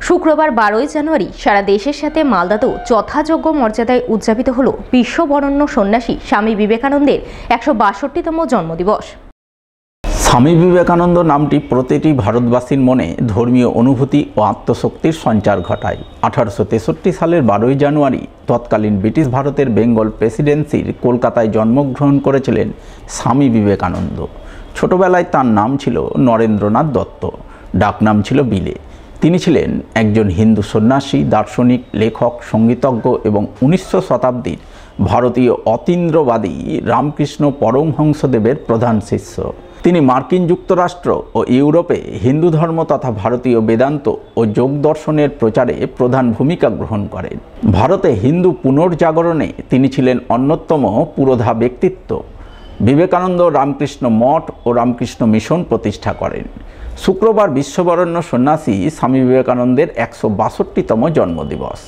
শুক্রবার 12ই জানুয়ারি সারা দেশের সাথে মালদাতেও যথাযোগ্য মর্যাদায় উদযাপিত হল বিশ্ববরেণ্য সন্ন্যাসী স্বামী বিবেকানন্দের ১৬২তম জন্মদিবস। স্বামী বিবেকানন্দ নামটি প্রতিটি ভারতবাসীর মনে ধর্মীয় অনুভূতি ও আত্মশক্তির সঞ্চার ঘটায়। 1863 সালের 12ই জানুয়ারি তৎকালীন ব্রিটিশ ভারতের বেঙ্গল প্রেসিডেন্সির কলকাতায় জন্মগ্রহণ করেছিলেন স্বামী বিবেকানন্দ। ছোটবেলায় তার নাম ছিল নরেন্দ্রনাথ দত্ত, ডাকনাম ছিল বিলে। তিনি ছিলেন একজন হিন্দু সন্ন্যাসী, দার্শনিক, লেখক, সঙ্গীতজ্ঞ এবং 19 শতাব্দীর ভারতীয় অতীন্দ্রবাদী রামকৃষ্ণ পরমহংসদেবের প্রধান শিষ্য। তিনি মার্কিন যুক্তরাষ্ট্র ও ইউরোপে হিন্দু ধর্ম তথা ভারতীয় বেদান্ত ও যোগ দর্শনের প্রচারে প্রধান ভূমিকা গ্রহণ করেন। ভারতে হিন্দু পুনর্জাগরণে তিনি ছিলেন অন্যতম পুরোধা ব্যক্তিত্ব। বিবেকানন্দ রামকৃষ্ণ মঠ ও রামকৃষ্ণ মিশন প্রতিষ্ঠা করেন। শুক্রবার বিশ্ববরেণ্য সন্ন্যাসী স্বামী বিবেকানন্দের ১৬২তম জন্মদিবস।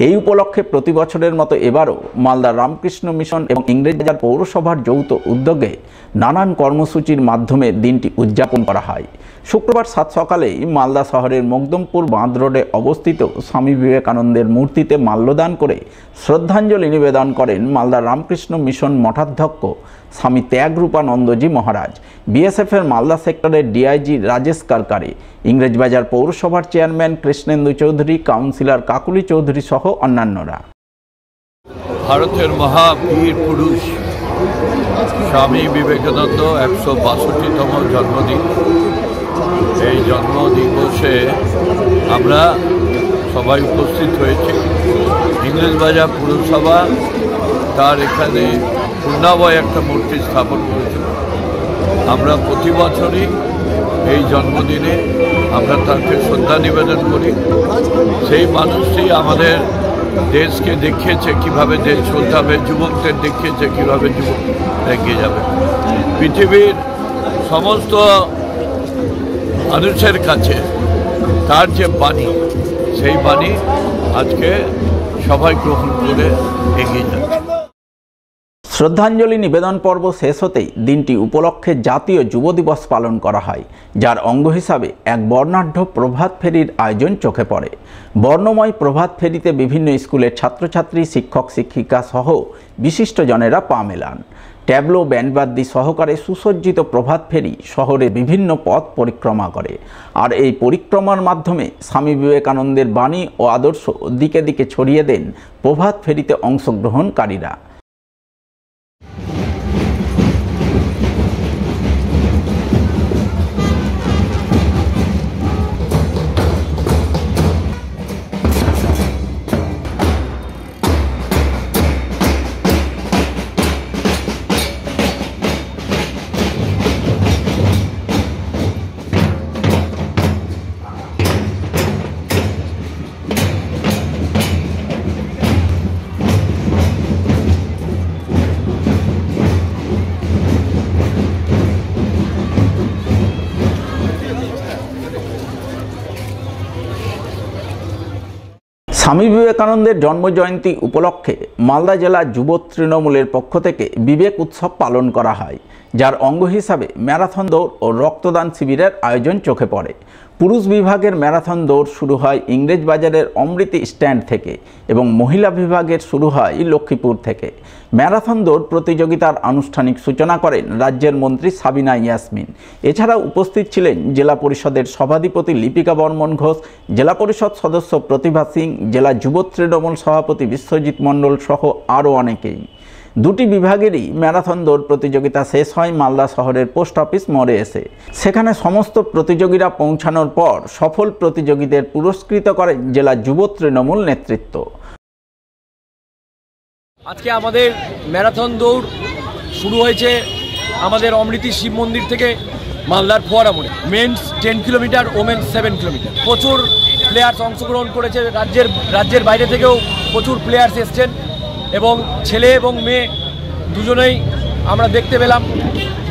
এই উপলক্ষে প্রতি বছরের মতো এবারও মালদা রামকৃষ্ণ মিশন এবং ইংরেজবাজার পৌরসভার যৌথ উদ্যোগে নানান কর্মসূচির মাধ্যমে দিনটি উদযাপন করা হয়। শুক্রবার সাত সকালেই মালদা শহরের মকদমপুর বাঁধ রোডে অবস্থিত স্বামী বিবেকানন্দের মূর্তিতে মাল্যদান করে শ্রদ্ধাঞ্জলি নিবেদন করেন মালদা রামকৃষ্ণ মিশন মঠাধ্যক্ষ স্বামী ত্যাগরূপানন্দজি মহারাজ, বিএসএফের মালদা সেক্টরের ডিআইজি রাজেশ কারকারে, ইংরেজবাজার পৌরসভার চেয়ারম্যান কৃষ্ণেন্দু চৌধুরী, কাউন্সিলর কাকুলি চৌধুরী সহ অন্যান্যরা। ভারতের মহাবীর পুরুষ স্বামী বিবেকানন্দ ১৬২তম জন্মদিন। এই জন্মদিবসে আমরা সবাই উপস্থিত হয়েছি। ইংরেজবাজার পুরসভা তার এখানে পূর্ণাবয় একটা মূর্তি স্থাপন করেছিল। আমরা প্রতি বছরই এই জন্মদিনে আমরা তাকে শ্রদ্ধা নিবেদন করি। সেই মানুষটি আমাদের দেশকে দেখিয়েছে কিভাবে দেশ চলতে হবে, যুবকদের দেখিয়েছে কিভাবে যুবক এগিয়ে যাবে। পৃথিবীর সমস্ত মানুষের কাছে তার যে বাণী, সেই বাণী আজকে সবাই গ্রহণ করে এগিয়ে যাচ্ছে। শ্রদ্ধাঞ্জলি নিবেদন পর্ব শেষ হতেই দিনটি উপলক্ষে জাতীয় যুব দিবস পালন করা হয়, যার অঙ্গ হিসাবে এক বর্ণাঢ্য প্রভাত ফেরির আয়োজন চোখে পড়ে। বর্ণময় প্রভাত ফেরিতে বিভিন্ন স্কুলের ছাত্রছাত্রী, শিক্ষক শিক্ষিকা সহ বিশিষ্টজনেরা পা মেলান। ট্যাবলো, ব্যান্ডবাদ্যি সহকারে সুসজ্জিত প্রভাত ফেরি শহরের বিভিন্ন পথ পরিক্রমা করে। আর এই পরিক্রমার মাধ্যমে স্বামী বিবেকানন্দের বাণী ও আদর্শ দিকে দিকে ছড়িয়ে দেন প্রভাত ফেরিতে অংশগ্রহণকারীরা। স্বামী বিবেকানন্দের জন্মজয়ন্তী উপলক্ষে মালদা জেলা যুব তৃণমূলের পক্ষ থেকে বিবেক উৎসব পালন করা হয়, যার অঙ্গ হিসাবে ম্যারাথন দৌড় ও রক্তদান শিবিরের আয়োজন চোখে পড়ে। পুরুষ বিভাগের ম্যারাথন দৌড় শুরু হয় ইংরেজবাজারের অমৃতি স্ট্যান্ড থেকে এবং মহিলা বিভাগের শুরু হয় লক্ষ্মীপুর থেকে। ম্যারাথন দৌড় প্রতিযোগিতার আনুষ্ঠানিক সূচনা করেন রাজ্যের মন্ত্রী সাবিনা ইয়াসমিন। এছাড়াও উপস্থিত ছিলেন জেলা পরিষদের সভাধিপতি লিপিকা বর্মন ঘোষ, জেলা পরিষদ সদস্য প্রতিভা সিং, জেলা যুব তৃণমূল সভাপতি বিশ্বজিৎ মণ্ডল সহ আরও অনেকেই। দুটি বিভাগেরই ম্যারাথন দৌড় প্রতিযোগিতা শেষ হয় মালদা শহরের পোস্ট অফিস মোড়ে এসে। সেখানে সমস্ত প্রতিযোগীরা পৌঁছানোর পর সফল প্রতিযোগীদের পুরস্কৃত করেন জেলা যুব তৃণমূল নেতৃত্ব। আজকে আমাদের ম্যারাথন দৌড় শুরু হয়েছে আমাদের অমৃতি শিব মন্দির থেকে মালদার ফোয়ারা মোড়ে। Men's 10 kilometre, women's 7 kilometre. প্রচুর প্লেয়ার্স অংশগ্রহণ করেছে, রাজ্যের বাইরে থেকেও প্রচুর প্লেয়ার্স এসছেন এবং ছেলে এবং মেয়ে দুজনেই আমরা দেখতে পেলাম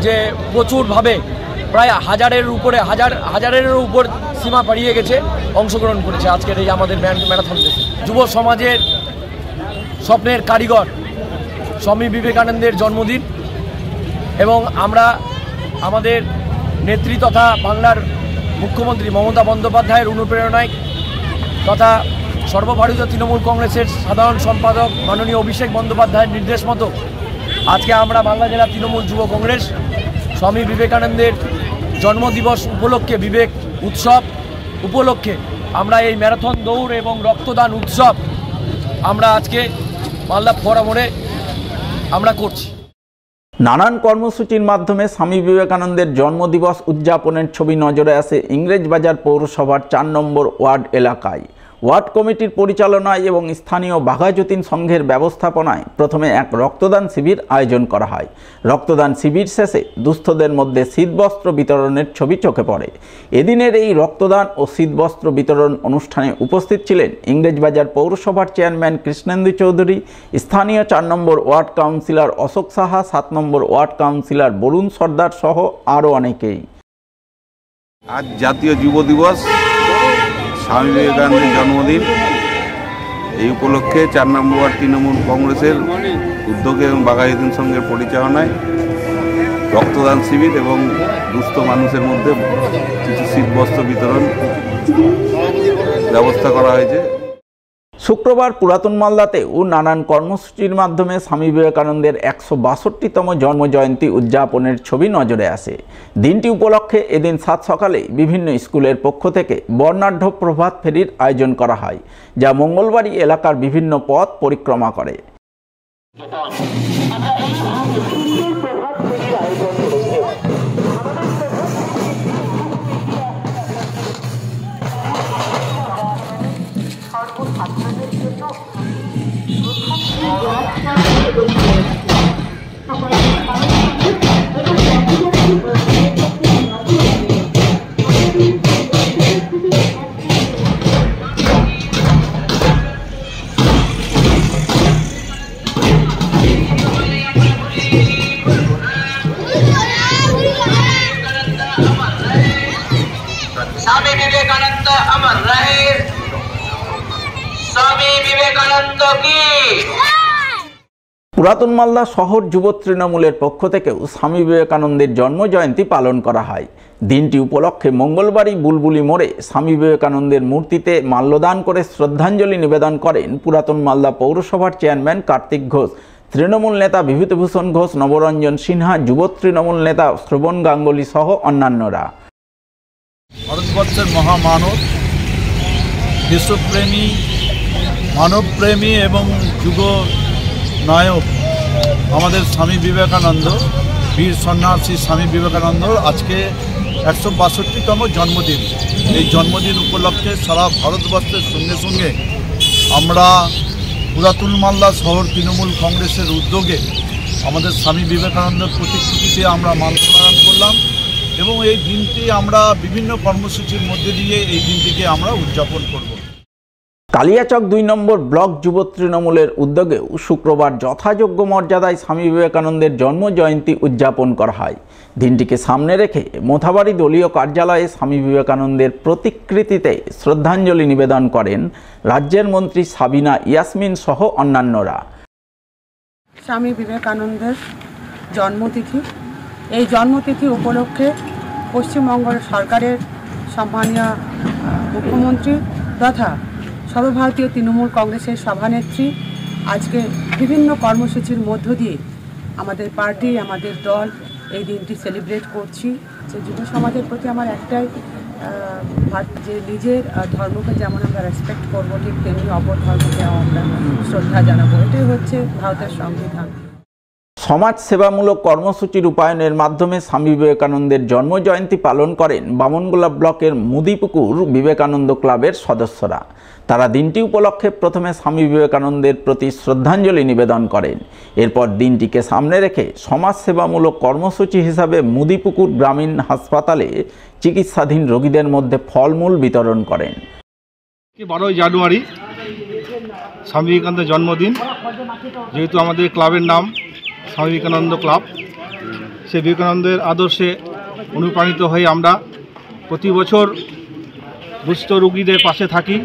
যে প্রচুরভাবে প্রায় হাজারের উপর সীমা পাড়িয়ে গেছে অংশগ্রহণ করেছে আজকের এই আমাদের ম্যারাথন রেসে। যুব সমাজের স্বপ্নের কারিগর স্বামী বিবেকানন্দের জন্মদিন এবং আমরা আমাদের নেত্রী তথা বাংলার মুখ্যমন্ত্রী মমতা বন্দ্যোপাধ্যায়ের অনুপ্রেরণায় তথা সর্বভারতীয় তৃণমূল কংগ্রেসের সাধারণ সম্পাদক মাননীয় অভিষেক বন্দ্যোপাধ্যায়ের নির্দেশ মতো আজকে আমরা মালদা জেলা তৃণমূল যুব কংগ্রেস স্বামী বিবেকানন্দের জন্মদিবস উপলক্ষে, বিবেক উৎসব উপলক্ষে আমরা এই ম্যারাথন দৌড় এবং রক্তদান উৎসব আমরা আজকে মালদা ফোয়ারা মোড়ে আমরা করছি। নানান কর্মসূচির মাধ্যমে স্বামী বিবেকানন্দের জন্মদিবস উদযাপনের ছবি নজরে আসে ইংরেজবাজার পৌরসভার ৪ নম্বর ওয়ার্ড এলাকায়। ওয়ার্ড কমিটির পরিচালনায় এবং স্থানীয় বাঘাযতীন সংঘের ব্যবস্থাপনায় প্রথমে এক রক্তদান শিবির আয়োজন করা হয়। রক্তদান শিবির শেষে দুস্থদের মধ্যে শীতবস্ত্র বিতরণের ছবি চোখে পড়ে। এদিনের এই রক্তদান ও শীতবস্ত্র বিতরণ অনুষ্ঠানে উপস্থিত ছিলেন ইংরেজবাজার পৌরসভার চেয়ারম্যান কৃষ্ণেন্দু চৌধুরী, স্থানীয় ৪ নম্বর ওয়ার্ড কাউন্সিলর অশোক সাহা, ৭ নম্বর ওয়ার্ড কাউন্সিলর বরুণ সর্দার সহ আরও অনেকেই। আজ জাতীয় যুব দিবস, স্বামী বিবেকানন্দের জন্মদিন। এই উপলক্ষে ৪ নম্বর ওয়ার্ড তৃণমূল কংগ্রেসের উদ্যোগে এবং বাঘাযতীন সংঘের পরিচালনায় রক্তদান শিবির এবং দুস্থ মানুষের মধ্যে কিছু শীতবস্ত্র বিতরণ ব্যবস্থা করা হয়েছে। শুক্রবার পুরাতন মালদাতেও নানান কর্মসূচির মাধ্যমে স্বামী বিবেকানন্দের ১৬২তম জন্মজয়ন্তী উদযাপনের ছবি নজরে আসে। দিনটি উপলক্ষে এদিন ৭ সকালে বিভিন্ন স্কুলের পক্ষ থেকে বর্ণাঢ্য প্রভাত ফেরির আয়োজন করা হয়, যা মঙ্গলবাড়ি এলাকার বিভিন্ন পথ পরিক্রমা করে। स्वामी विवेकानंद अमर रहे, स्वामी विवेकानंद की। পুরাতন মালদা শহর যুব তৃণমূলের পক্ষ থেকেও স্বামী বিবেকানন্দের জন্মজয়ন্তী পালন করা হয়। দিনটি উপলক্ষে মঙ্গলবারই বুলবুলি মোড়ে স্বামী বিবেকানন্দের মূর্তিতে মাল্যদান করে শ্রদ্ধাঞ্জলি নিবেদন করেন পুরাতন মালদা পৌরসভার চেয়ারম্যান কার্তিক ঘোষ, তৃণমূল নেতা বিভূতিভূষণ ঘোষ, নবরঞ্জন সিনহা, যুব তৃণমূল নেতা শ্রবণ গাঙ্গুলি সহ অন্যান্যরা। ভারতবর্ষের মহামানব, দেশপ্রেমী, মানবপ্রেমী এবং যুগ নায়ক আমাদের স্বামী বিবেকানন্দ, বীর সন্ন্যাসী স্বামী বিবেকানন্দ আজকে ১৬২তম জন্মদিন। এই জন্মদিন উপলক্ষে সারা ভারতবর্ষের সঙ্গে সঙ্গে আমরা পুরাতন মালদা শহর তৃণমূল কংগ্রেসের উদ্যোগে আমাদের স্বামী বিবেকানন্দের প্রতিকৃতিতে আমরা মাল্যদান করলাম এবং এই দিনটি আমরা বিভিন্ন কর্মসূচির মধ্যে দিয়ে এই দিনটিকে আমরা উদযাপন করব। কালিয়াচক ২ নম্বর ব্লক যুব তৃণমূলের উদ্যোগেও শুক্রবার যথাযোগ্য মর্যাদায় স্বামী বিবেকানন্দের জন্মজয়ন্তী উদযাপন করা হয়। দিনটিকে সামনে রেখে মোথাবাড়ি দলীয় কার্যালয়ে স্বামী বিবেকানন্দের প্রতিকৃতিতে শ্রদ্ধাঞ্জলি নিবেদন করেন রাজ্যের মন্ত্রী সাবিনা ইয়াসমিন সহ অন্যান্যরা। স্বামী বিবেকানন্দের জন্মতিথি, এই জন্মতিথি উপলক্ষে পশ্চিমবঙ্গ সরকারের সম্মানীয় মুখ্যমন্ত্রী তথা সর্বভারতীয় তৃণমূল কংগ্রেসের সভানেত্রী আজকে বিভিন্ন কর্মসূচির মধ্য দিয়ে আমাদের পার্টি, আমাদের দল এই দিনটি সেলিব্রেট করছি। যে যুব সমাজের প্রতি আমার একটাই যে নিজের ধর্মকে যেমন আমরা রেসপেক্ট করবো, ঠিক তেমনি অপর ধর্মকেও আমরা শ্রদ্ধা জানাবো। এটাই হচ্ছে ভারতের সংবিধান। সমাজ সেবামূলক কর্মসূচি রূপায়ণের মাধ্যমে স্বামী বিবেকানন্দের জন্মজয়ন্তী পালন করেন বামনগোলা ব্লকের মুদিপুকুর বিবেকানন্দ ক্লাবের সদস্যরা। তারা দিনটি উপলক্ষে প্রথমে স্বামী বিবেকানন্দের প্রতি শ্রদ্ধাঞ্জলি নিবেদন করেন। এরপর দিনটিকে সামনে রেখে সমাজসেবামূলক কর্মসূচি হিসাবে মুদিপুকুর গ্রামীণ হাসপাতালে চিকিৎসাধীন রোগীদের মধ্যে ফলমূল বিতরণ করেন। 12 জানুয়ারি স্বামী বিবেকানন্দের জন্মদিন, যেহেতু আমাদের ক্লাবের নাম স্বামী বিবেকানন্দ ক্লাব, সে বিবেকানন্দের আদর্শে অনুপ্রাণিত হয়ে আমরা প্রতি বছর দুস্থ রোগীদের পাশে থাকি।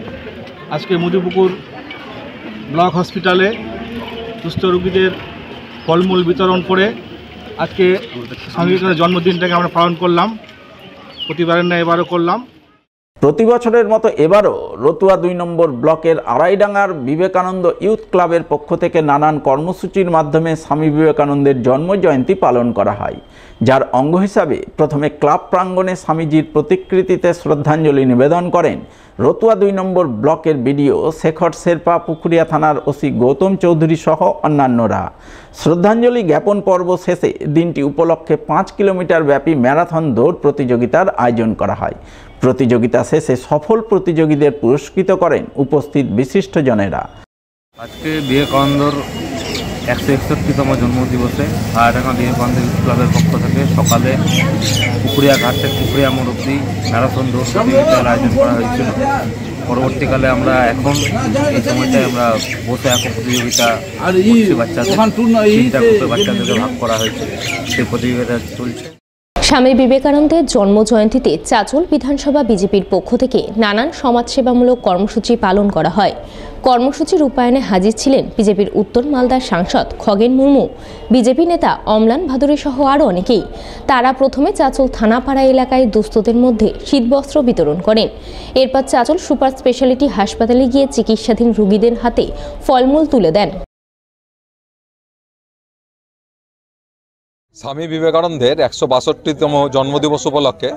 আজকে মুদিপুকুর ব্লক হসপিটালে দুস্থ রোগীদের ফলমূল বিতরণ করে আজকে স্বামী বিবেকানন্দের জন্মদিনটাকে আমরা পালন করলাম। প্রতিবারের না এবারও করলাম। প্রতি বছরের মতো এবারও রতুয়া 2 নম্বর ব্লকের আড়াইডাঙ্গার বিবেকানন্দ ইউথ ক্লাবের পক্ষ থেকে নানান কর্মসূচির মাধ্যমে স্বামী বিবেকানন্দের জন্মজয়ন্তী পালন করা হয়, যার অঙ্গ হিসাবে প্রথমে ক্লাব প্রাঙ্গণে স্বামীজির প্রতিকৃতিতে শ্রদ্ধাঞ্জলি নিবেদন করেন রতুয়া 2 নম্বর ব্লকের বিডিও শেখর শেরপা, পুকুরিয়া থানার ওসি গৌতম চৌধুরী সহ অন্যান্যরা। শ্রদ্ধাঞ্জলি জ্ঞাপন পর্ব শেষে দিনটি উপলক্ষে 5 কিলোমিটার ব্যাপী ম্যারাথন দৌড় প্রতিযোগিতার আয়োজন করা হয়। প্রতিযোগিতা শেষে সফল প্রতিযোগীদের পুরস্কৃত করেন উপস্থিত বিশিষ্টজনেরা। আজকে বিবেকানন্দর 161তম জন্মদিবসে আড়াইডাঙ্গা বিবেকানন্দ ইউথ ক্লাবের পক্ষ থেকে সকালে পুকুরিয়া ঘাট থেকে পুকুরিয়া মোড় অবধি ম্যারাথন দৌড় প্রতিযোগিতার আয়োজন করা হয়েছিল। পরবর্তীকালে আমরা এখন এই সময়টায় আমরা বসে এখন প্রতিযোগিতা বাচ্চাদেরকে ভাগ করা হয়েছে, সেই প্রতিযোগিতা চলছে। স্বামী বিবেকানন্দের জন্মজয়ন্তীতে চাচল বিধানসভা বিজেপির পক্ষ থেকে নানান সমাজসেবামূলক কর্মসূচি পালন করা হয়। কর্মসূচি রূপায়ণে হাজির ছিলেন বিজেপির উত্তর মালদার সাংসদ খগেন মুর্মু, বিজেপি নেতা অমলান ভাদুরী সহ আরও অনেকেই। তারা প্রথমে চাচল থানাপাড়া এলাকায় দুস্থদের মধ্যে শীতবস্ত্র বিতরণ করেন। এরপর চাচল সুপার স্পেশালিটি হাসপাতালে গিয়ে চিকিৎসাধীন রোগীদের হাতে ফলমূল তুলে দেন। স্বামী বিবেকানন্দের 162তম জন্মদিবস উপলক্ষে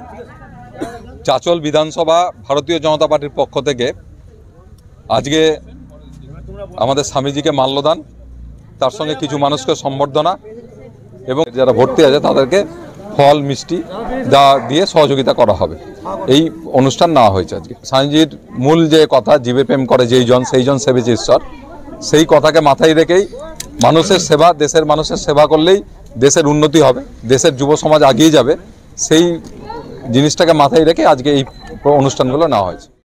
চাচল বিধানসভা ভারতীয় জনতা পার্টির পক্ষ থেকে আজকে আমাদের স্বামীজিকে মাল্যদান, তার সঙ্গে কিছু মানুষকে সম্বর্ধনা এবং যারা ভর্তি আছে তাদেরকে ফল মিষ্টি দিয়ে সহযোগিতা করা হবে, এই অনুষ্ঠান নেওয়া হয়েছে আজকে। স্বামীজির মূল যে কথা, জীবে প্রেম করে যেই জন সেই জন সেবিছে ঈশ্বর, সেই কথাকে মাথায় রেখেই মানুষের সেবা, দেশের মানুষের সেবা করলেই দেশের উন্নতি হবে, দেশের যুব সমাজ এগিয়ে যাবে, সেই জিনিসটাকে মাথায় রেখে আজকে এই অনুষ্ঠানগুলো নেওয়া হয়েছে।